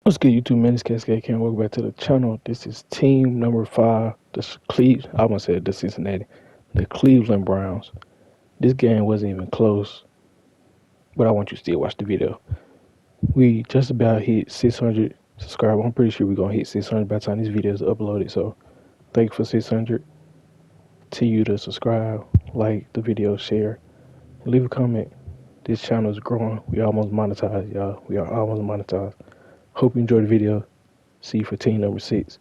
What's good, YouTube, man? It's CascadeCam. Welcome back to the channel. This is team number 5, I want to say the Cincinnati, the Cleveland Browns. This game wasn't even close, but I want you to still watch the video. We just about hit 600 subscribers. I'm pretty sure we're going to hit 600 by the time this video is uploaded. So, thank you for 600. To you to subscribe, like the video, share, and leave a comment. This channel is growing. We almost monetized, y'all. We are almost monetized. Hope you enjoyed the video. See you for team number 6.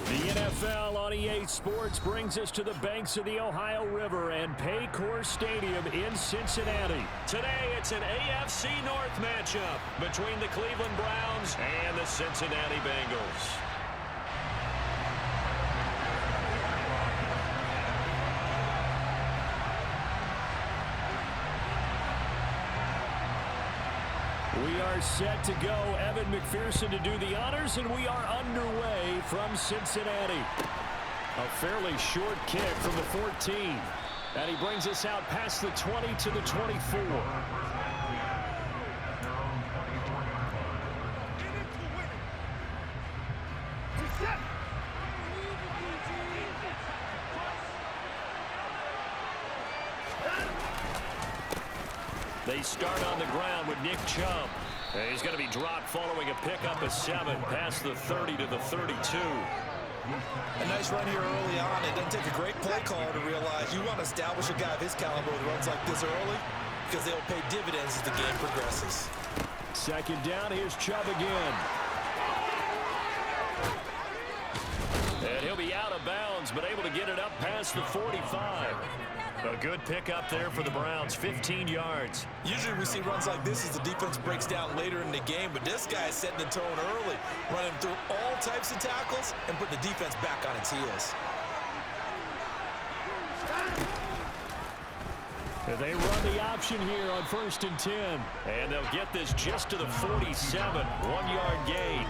The NFL on EA Sports brings us to the banks of the Ohio River and Paycor Stadium in Cincinnati. Today, it's an AFC North matchup between the Cleveland Browns and the Cincinnati Bengals. We are set to go. Evan McPherson to do the honors, and we are underway from Cincinnati. A fairly short kick from the 14. And he brings us out past the 20 to the 24. They start on the ground with Nick Chubb. And he's going to be dropped following a pickup of 7 past the 30 to the 32. A nice run here early on. It doesn't take a great play caller to realize you want to establish a guy of his caliber with runs like this early because they'll pay dividends as the game progresses. Second down, here's Chubb again. And he'll be out of bounds, but able to get it up past the 45. A good pickup there for the Browns, 15 yards. Usually we see runs like this as the defense breaks down later in the game, but this guy is setting the tone early, running through all types of tackles and putting the defense back on its heels. They run the option here on 1st and 10. And they'll get this just to the 47, 1-yard gain.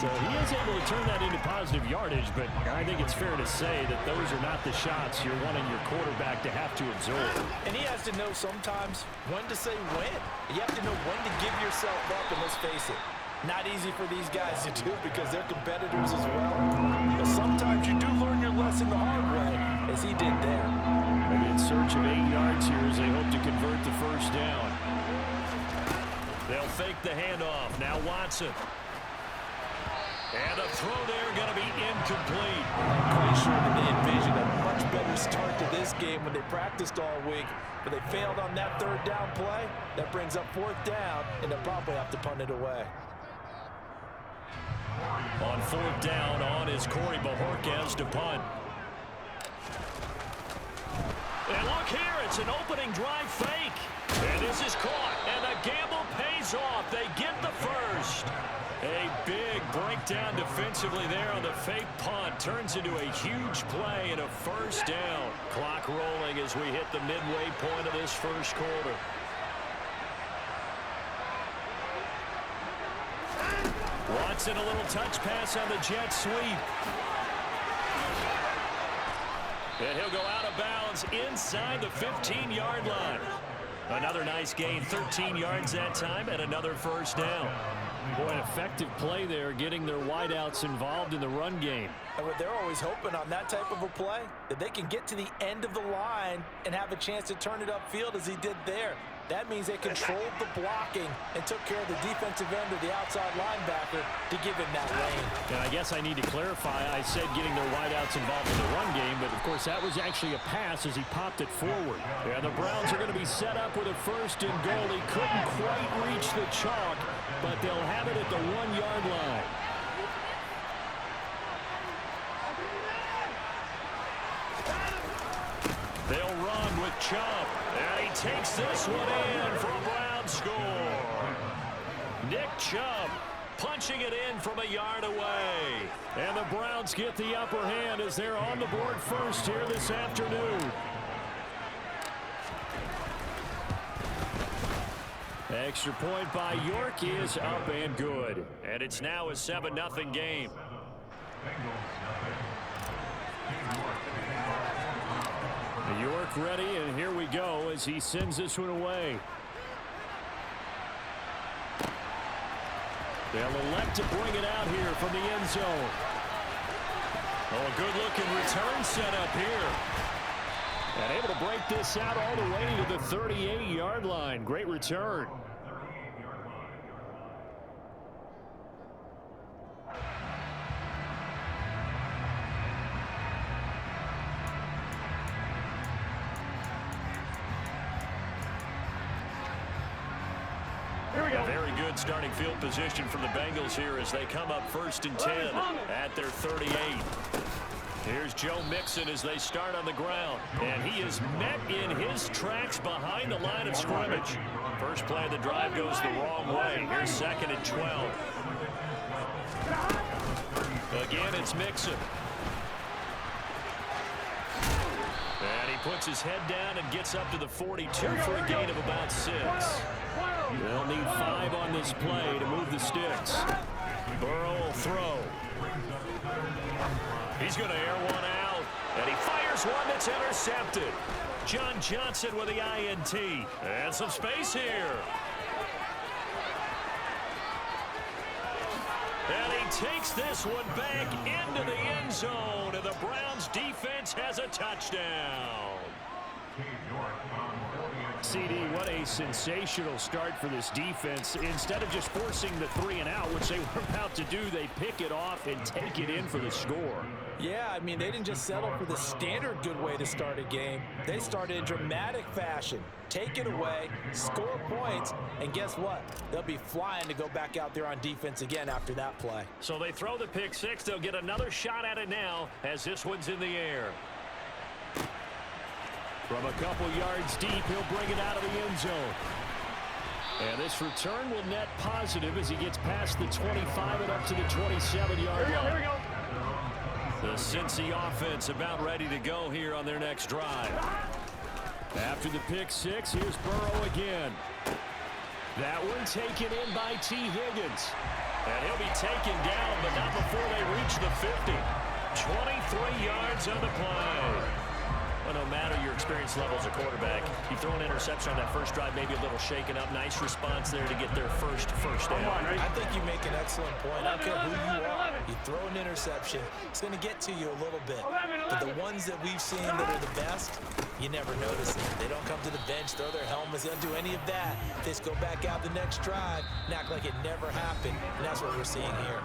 So he is able to turn that into positive yardage, but I think it's fair to say that those are not the shots you're wanting your quarterback to have to absorb. And he has to know sometimes when to say when. You have to know when to give yourself up, and let's face it, not easy for these guys to do because they're competitors as well. But sometimes you do learn your lesson the hard way, as he did there. And in search of 8 yards here as they hope to convert the first down. They'll fake the handoff. Now Watson. And a throw there going to be incomplete. I'm pretty sure that they envisioned a much better start to this game when they practiced all week, but they failed on that 3rd down play. That brings up 4th down, and they'll probably have to punt it away. On 4th down, on is Corey Bajorquez to punt. And look here, it's an opening drive fake. And this is caught, and the gamble pays off. They get the first. A big breakdown defensively there on the fake punt. Turns into a huge play and a first down. Clock rolling as we hit the midway point of this first quarter. Watson, a little touch pass on the jet sweep. And he'll go out of bounds inside the 15-yard line. Another nice gain, 13 yards that time, and another first down. Boy, an effective play there, getting their wideouts involved in the run game. And what they're always hoping on that type of a play, that they can get to the end of the line and have a chance to turn it upfield as he did there. That means they controlled the blocking and took care of the defensive end of the outside linebacker to give him that lane. And I guess I need to clarify. I said getting their wideouts involved in the run game, but, of course, that was actually a pass as he popped it forward. Yeah, the Browns are going to be set up with a 1st and goal. He couldn't quite reach the chalk, but they'll have it at the 1-yard line. They'll run with Chubb. And he takes this one in for a Brown score. Nick Chubb punching it in from a yard away. And the Browns get the upper hand as they're on the board first here this afternoon. Extra point by York is up and good. And it's now a 7-0 game. York ready, and here we go as he sends this one away. They'll elect to bring it out here from the end zone. Oh, a good-looking return set up here. And able to break this out all the way to the 38-yard line. Great return. A very good starting field position for the Bengals here as they come up 1st and 10 at their 38. Here's Joe Mixon as they start on the ground. And he is met in his tracks behind the line of scrimmage. First play of the drive goes the wrong way. Here's 2nd and 12. Again, it's Mixon. And he puts his head down and gets up to the 42 for a gain of about 6. They'll need 5 on this play to move the sticks. Burrow will throw. He's going to air one out, and he fires one that's intercepted. John Johnson with the INT. And some space here. And he takes this one back into the end zone, and the Browns defense has a touchdown. CD, what a sensational start for this defense. Instead of just forcing the 3-and-out, which they were about to do, they pick it off and take it in for the score. Yeah, I mean, they didn't just settle for the standard good way to start a game. They started in dramatic fashion. Take it away, score points, and guess what? They'll be flying to go back out there on defense again after that play. So they throw the pick 6. They'll get another shot at it now as this one's in the air. From a couple yards deep, he'll bring it out of the end zone. And this return will net positive as he gets past the 25 and up to the 27-yard line. Here we go. The Cincy offense about ready to go here on their next drive. After the pick 6, here's Burrow again. That one taken in by T. Higgins. And he'll be taken down, but not before they reach the 50. 23 yards on the play. Well, no matter your experience level as a quarterback, you throw an interception on that first drive, maybe a little shaken up. Nice response there to get their first down. I think you make an excellent point. I don't care who you are. You throw an interception, it's going to get to you a little bit. But the ones that we've seen that are the best, you never notice it. They don't come to the bench, throw their helmets, they don't do any of that. They just go back out the next drive and act like it never happened. And that's what we're seeing here.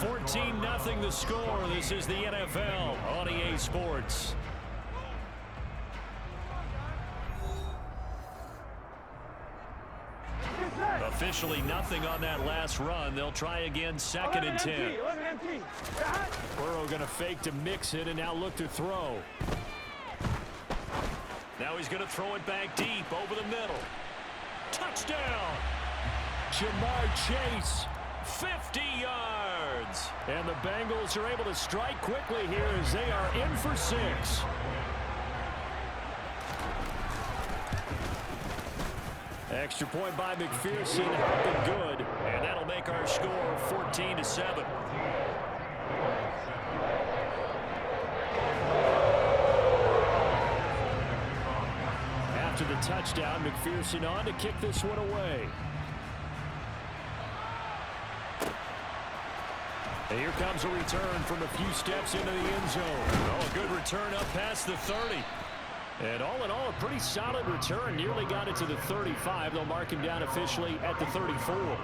14-0 the score. This is the NFL on EA Sports. Officially nothing on that last run. They'll try again, 2nd and 10. Burrow going to fake to mix it and now look to throw. Now he's going to throw it back deep over the middle. Touchdown! Jamar Chase, 50 yards. And the Bengals are able to strike quickly here as they are in for 6. Extra point by McPherson, helping good, and that'll make our score 14-7. After the touchdown, McPherson on to kick this one away. And here comes a return from a few steps into the end zone. Oh, a good return up past the 30. And all in all, a pretty solid return. Nearly got it to the 35. They'll mark him down officially at the 34.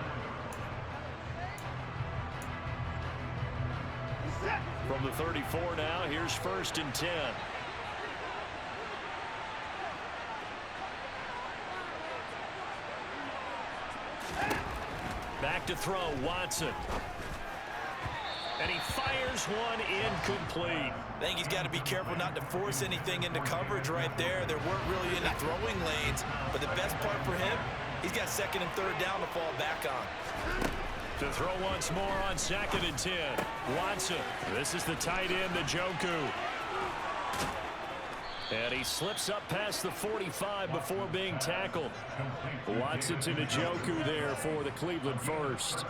From the 34 now, here's 1st and 10. Back to throw, Watson. And he fires one incomplete. I think he's got to be careful not to force anything into coverage right there. There weren't really any throwing lanes, but the best part for him, he's got 2nd and 3rd down to fall back on. To throw once more on 2nd and 10. Watson. This is the tight end, Njoku. And he slips up past the 45 before being tackled. Watson to Njoku there for the Cleveland first.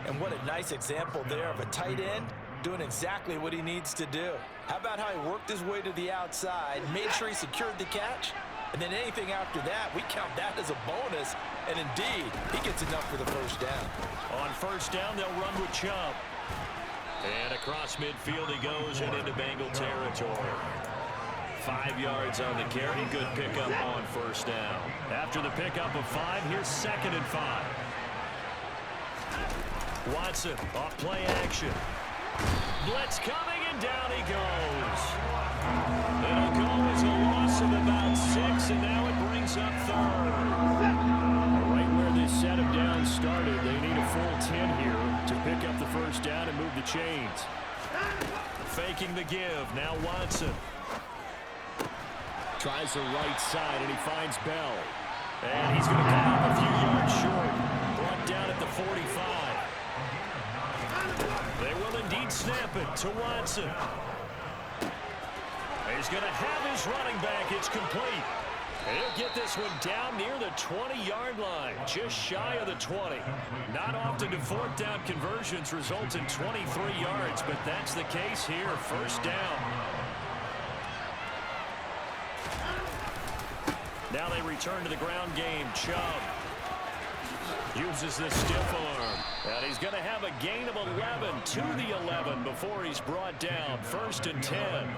And what a nice example there of a tight end doing exactly what he needs to do. How about how he worked his way to the outside, made sure he secured the catch, and then anything after that, we count that as a bonus. And indeed, he gets enough for the 1st down. On 1st down, they'll run with Chubb. And across midfield he goes and into Bengal territory. 5 yards on the carry. Good pickup on 1st down. After the pickup of 5, here's 2nd and 5. Watson off play action. Blitz coming, and down he goes. It'll go as a loss of about 6, and now it brings up 3rd. Right where this set of downs started, they need a full 10 here to pick up the 1st down and move the chains. Faking the give, now Watson. Tries the right side, and he finds Bell. And he's going to come up a few yards short. Brought down at the 45. They will indeed snap it to Watson. He's going to have his running back. It's complete. He'll get this one down near the 20-yard line, just shy of the 20. Not often do 4th down conversions result in 23 yards, but that's the case here. 1st down. Now they return to the ground game. Chubb uses this stiff arm. And he's going to have a gain of 11 to the 11 before he's brought down. 1st and 10.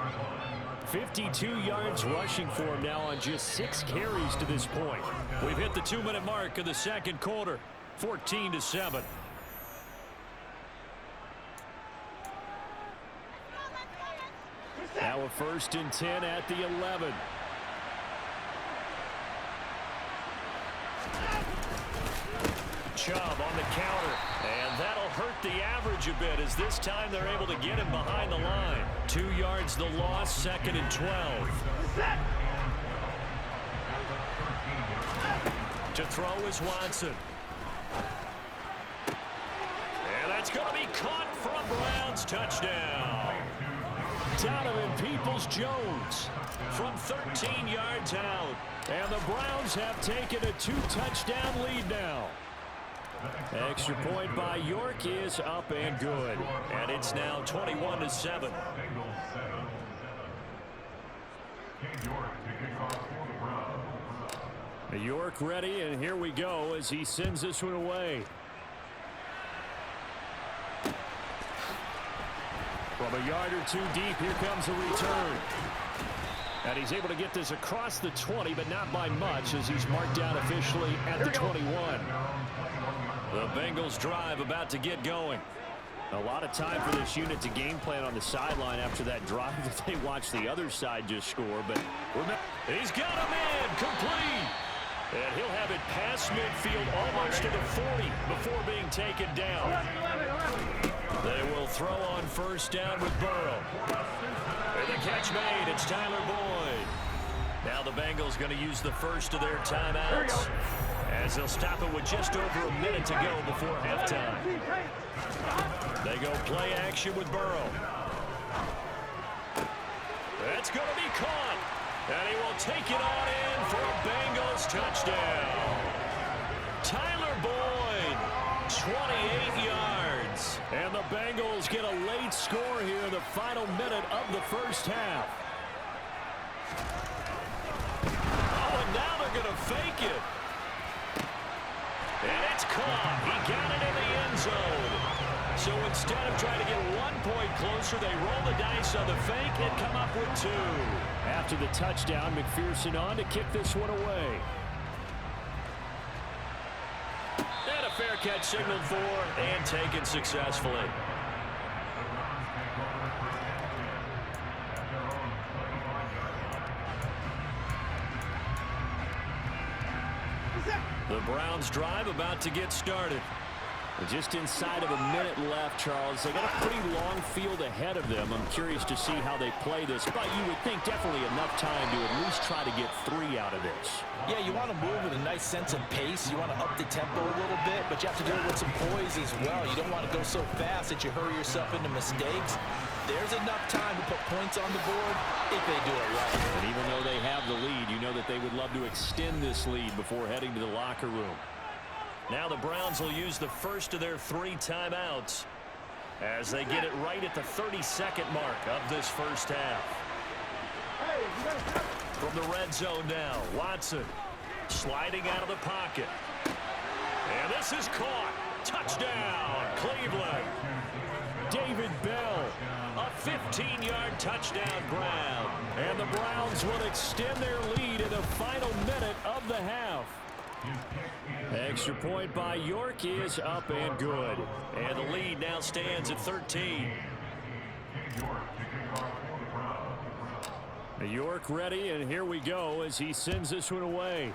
52 yards rushing for him now on just 6 carries to this point. We've hit the 2-minute mark of the 2nd quarter. 14-7. Now a 1st and 10 at the 11. Chubb on the counter, and that'll hurt the average a bit as this time they're able to get him behind the line. 2 yards the loss, 2nd and 12. To throw is Watson. And that's going to be caught from Browns. Touchdown. Donovan Peoples-Jones from 13 yards out. And the Browns have taken a 2-touchdown lead now. Extra point by York is up and good. And it's now 21-7. York ready, and here we go as he sends this one away. From a yard or 2 deep, here comes a return. And he's able to get this across the 20, but not by much as he's marked down officially at the 21. The Bengals drive about to get going. A lot of time for this unit to game plan on the sideline after that drive that they watched the other side just score. But he's got a man complete. And he'll have it past midfield almost to the 40 before being taken down. They will throw on 1st down with Burrow. And the catch made. It's Tyler Boyd. Now the Bengals going to use the first of their timeouts as they'll stop it with just over a minute to go before halftime. They go play action with Burrow. That's going to be caught. And he will take it on in for a Bengals touchdown. Tyler Boyd, 28 yards. And the Bengals get a late score here in the final minute of the 1st half. Oh, and now they're going to fake it. And it's caught. He got it in the end zone. So instead of trying to get 1 point closer, they roll the dice on the fake and come up with 2. After the touchdown, McPherson on to kick this one away. And a fair catch signaled for and taken successfully. The Browns drive about to get started. Just inside of a minute left, Charles. They got a pretty long field ahead of them. I'm curious to see how they play this, but you would think definitely enough time to at least try to get 3 out of this. Yeah, you want to move with a nice sense of pace. You want to up the tempo a little bit, but you have to do it with some poise as well. You don't want to go so fast that you hurry yourself into mistakes. There's enough time to put points on the board if they do it right. And even though they have the lead, you know that they would love to extend this lead before heading to the locker room. Now the Browns will use the first of their 3 timeouts as they get it right at the 32nd mark of this first half. From the red zone now, Watson sliding out of the pocket. And this is caught. Touchdown, Cleveland. David Bell, a 15-yard touchdown grab. And the Browns will extend their lead in the final minute of the half. Extra point by York is up and good. And the lead now stands at 13. York ready, and here we go as he sends this one away.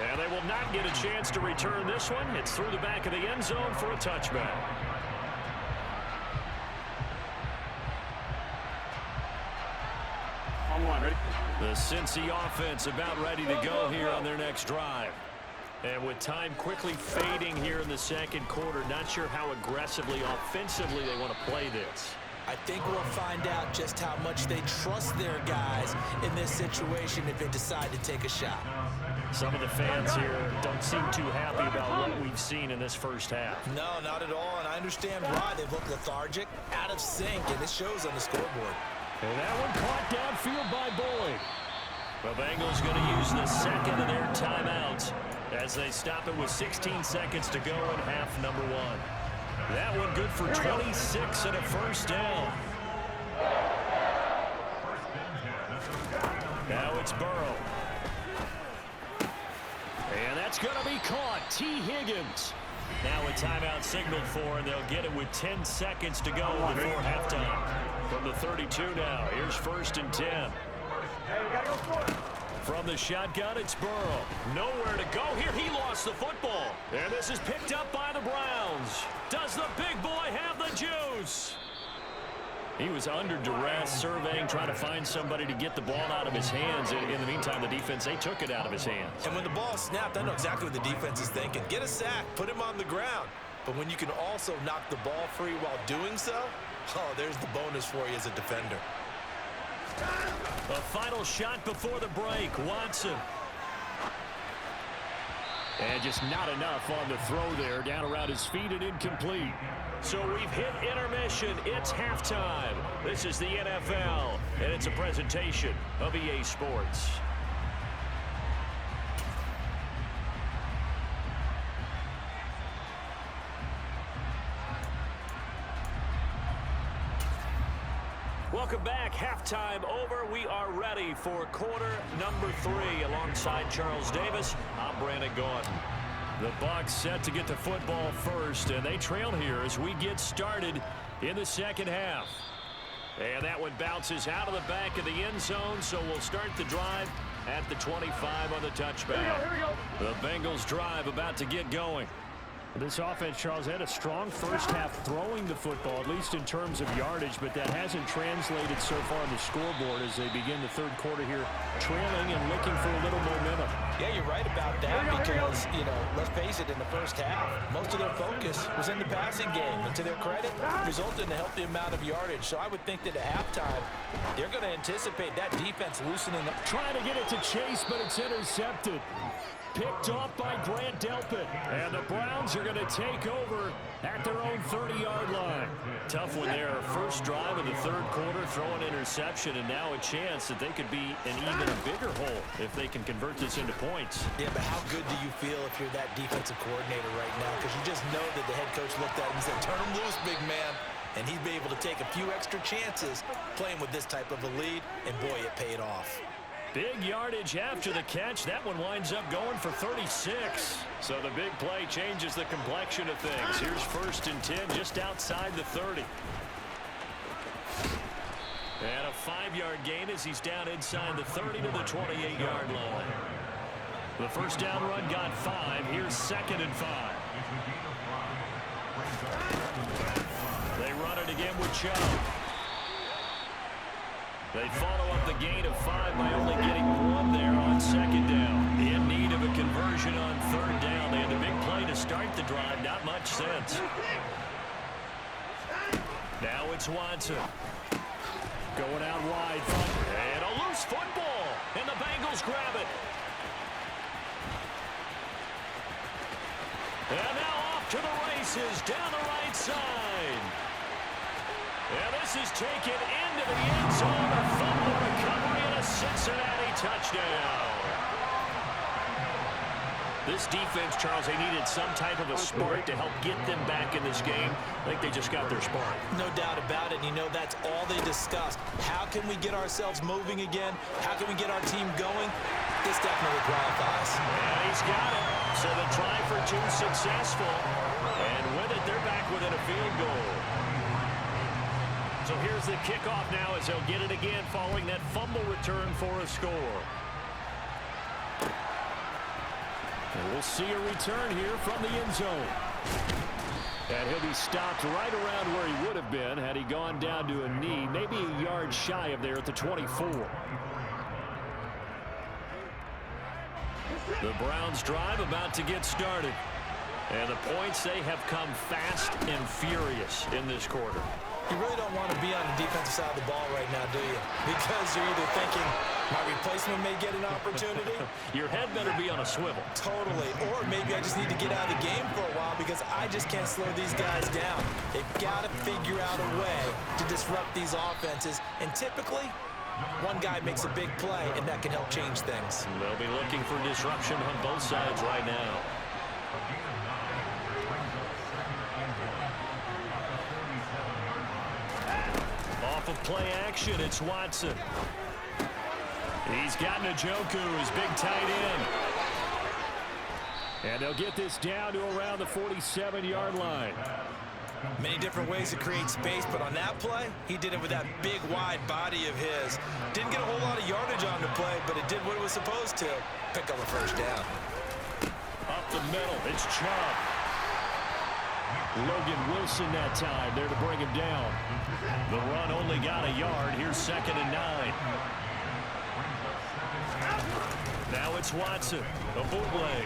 And they will not get a chance to return this one. It's through the back of the end zone for a touchback. The Cincy offense about ready to go here on their next drive. And with time quickly fading here in the second quarter, not sure how aggressively, offensively they want to play this. I think we'll find out just how much they trust their guys in this situation if they decide to take a shot. Some of the fans here don't seem too happy about what we've seen in this first half. No, not at all, and I understand why. They look lethargic, out of sync, and it shows on the scoreboard. And that one caught downfield by Boyd. The Bengals going to use the second of their timeouts as they stop it with 16 seconds to go in half number 1. That one good for 26 and a first down. Now it's Burrow. And that's going to be caught. T. Higgins. Now a timeout signaled for, and they'll get it with 10 seconds to go before halftime. From the 32 now, here's 1st and 10. From the shotgun, it's Burrow. Nowhere to go here. He lost the football. And this is picked up by the Browns. Does the big boy have the juice? He was under duress, surveying, trying to find somebody to get the ball out of his hands. In the meantime, the defense, they took it out of his hands. And when the ball snapped, I know exactly what the defense is thinking. Get a sack, put him on the ground. But when you can also knock the ball free while doing so, oh, there's the bonus for you as a defender. A final shot before the break. Watson. And just not enough on the throw there. Down around his feet and incomplete. So we've hit intermission. It's halftime. This is the NFL, and it's a presentation of EA Sports. Welcome back. Halftime over. We are ready for quarter number 3. Alongside Charles Davis, I'm Brandon Gaudin. The Bucs set to get the football first, and they trail here as we get started in the second half. And that one bounces out of the back of the end zone, so we'll start the drive at the 25 on the touchback. Here we go. The Bengals drive about to get going. This offense, Charles, had a strong first half throwing the football, at least in terms of yardage, but that hasn't translated so far on the scoreboard as they begin the third quarter here, trailing and looking for a little momentum. Yeah, you're right about that because, let's face it, in the first half, most of their focus was in the passing game. And to their credit, resulted in a healthy amount of yardage. So I would think that at halftime, they're going to anticipate that defense loosening up. Trying to get it to Chase, but it's intercepted. Picked off by Grant Delpit. And the Browns are going to take over at their own 30-yard line. Tough one there. First drive of the third quarter, throw an interception, and now a chance that they could be an even bigger hole if they can convert this into points. Yeah, but How good do you feel if you're that defensive coordinator right now? Because you just know that the head coach looked at him and said, turn him loose, big man. And he'd be able to take a few extra chances playing with this type of a lead, and boy, it paid off. Big yardage after the catch. That one winds up going for 36. So the big play changes the complexion of things. Here's 1st and 10 just outside the 30. And a 5-yard gain as he's down inside the 30 to the 28-yard line. The first down run got 5. Here's 2nd and 5. They run it again with Chubb. They follow up the gain of 5 by only getting 1 there on 2nd down. In need of a conversion on 3rd down. They had the big play to start the drive. Not much sense. Now it's Watson. Going out wide. And a loose football. And the Bengals grab it. And now off to the races down the right side. And this is taken into the end zone. A fumble recovery and a Cincinnati touchdown. This defense, Charles, they needed some type of a spark to help get them back in this game. I think they just got their spark. No doubt about it. You know, that's all they discussed. How can we get ourselves moving again? How can we get our team going? This definitely qualifies. And he's got it. So the try for 2 successful. And with it, they're back within a field goal. So here's the kickoff now as they'll get it again following that fumble return for a score. And we'll see a return here from the end zone. And he'll be stopped right around where he would have been had he gone down to a knee, maybe a yard shy of there at the 24. The Browns drive about to get started. And the points, they have come fast and furious in this quarter. You really don't want to be on the defensive side of the ball right now, do you? Because you're either thinking, my replacement may get an opportunity. Your head better be on a swivel. Totally. Or maybe I just need to get out of the game for a while because I just can't slow these guys down. They've got to figure out a way to disrupt these offenses. And typically, one guy makes a big play, and that can help change things. They'll be looking for disruption on both sides right now. Off of play action, it's Watson. He's got Njoku, his big tight end. And they'll get this down to around the 47-yard line. Many different ways to create space, but on that play, he did it with that big, wide body of his. Didn't get a whole lot of yardage on the play, but it did what it was supposed to. Pick up a first down. Up the middle, it's Chubb. Logan Wilson that time there to bring him down. The run only got a yard. Here's 2nd and 9. Now it's Watson, a bootleg.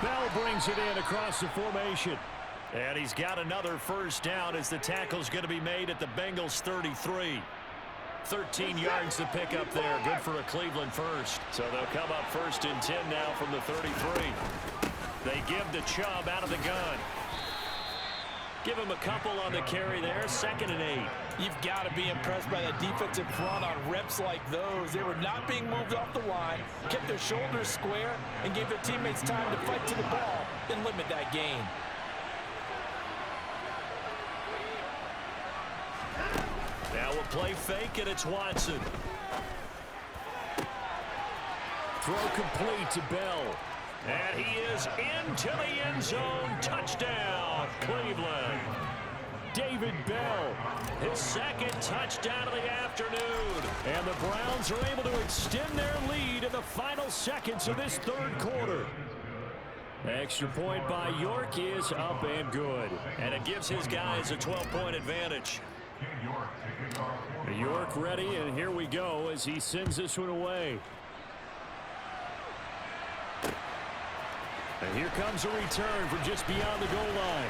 Bell brings it in across the formation. And he's got another first down as the tackle's going to be made at the Bengals 33. 13 yards to pick up there. Good for a Cleveland first. So they'll come up 1st and 10 now from the 33. They give to Chubb out of the gun. Give him a couple on the carry there. 2nd and 8. You've got to be impressed by that defensive front on reps like those. They were not being moved off the line, kept their shoulders square, and gave their teammates time to fight to the ball and limit that gain. Now a play fake, and it's Watson. Throw complete to Bell. And he is into the end zone. Touchdown, Cleveland. David Bell, his 2nd touchdown of the afternoon. And the Browns are able to extend their lead in the final seconds of this 3rd quarter. Extra point by York is up and good. And it gives his guys a 12-point advantage. York ready, and here we go as he sends this one away. And here comes a return from just beyond the goal line.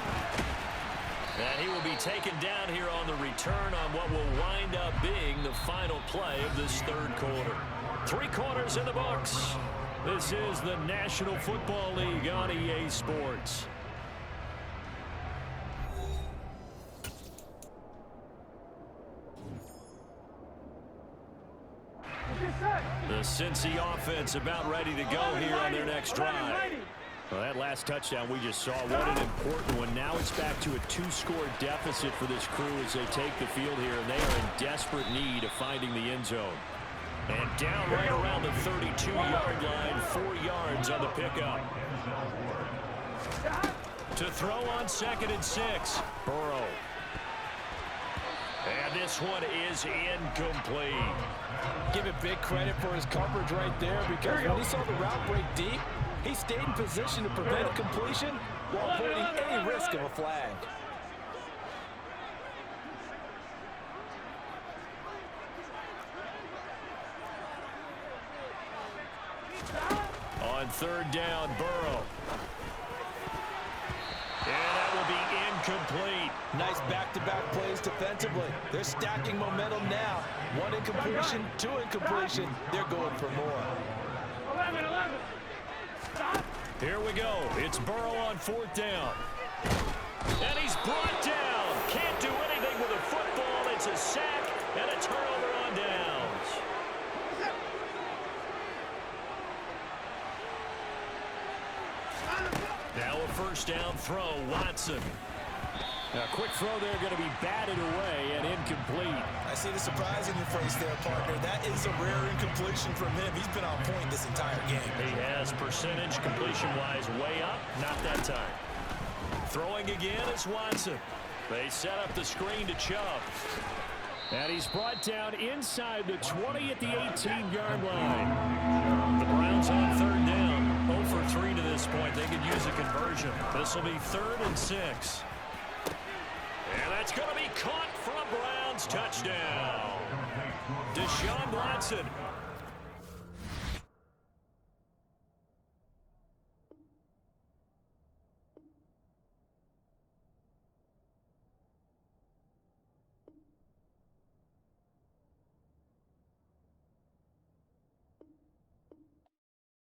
And he will be taken down here on the return on what will wind up being the final play of this 3rd quarter. 3 quarters in the books. This is the National Football League on EA Sports. Yes, sir. The Cincy offense about ready to go here on their next drive. Well, that last touchdown we just saw, what an important one. Now it's back to a 2-score deficit for this crew as they take the field here, and they are in desperate need of finding the end zone. And down right around the 32-yard line, 4 yards on the pickup. To throw on 2nd and 6, Burrow. And this one is incomplete. Give it big credit for his coverage right there, because when he saw the route break deep, he stayed in position to prevent a completion while avoiding any risk of a flag. On 3rd down, Burrow. And that will be incomplete. Nice back-to-back plays defensively. They're stacking momentum now. 1 incompletion, 2 incompletion. They're going for more. Here we go. It's Burrow on 4th down. And he's brought down. Can't do anything with a football. It's a sack and a turnover on downs. Now a 1st down throw, Watson. A quick throw there, going to be batted away and incomplete. I see the surprise in your face there, partner. That is a rare incompletion from him. He's been on point this entire game. He has percentage completion-wise way up. Not that time. Throwing again is Watson. They set up the screen to Chubb. And he's brought down inside the 20 at the 18-yard line. The Browns on 3rd down. 0 for 3 to this point. They could use a conversion. This will be 3rd and 6. And that's going to be caught for a Browns touchdown. Deshaun Watson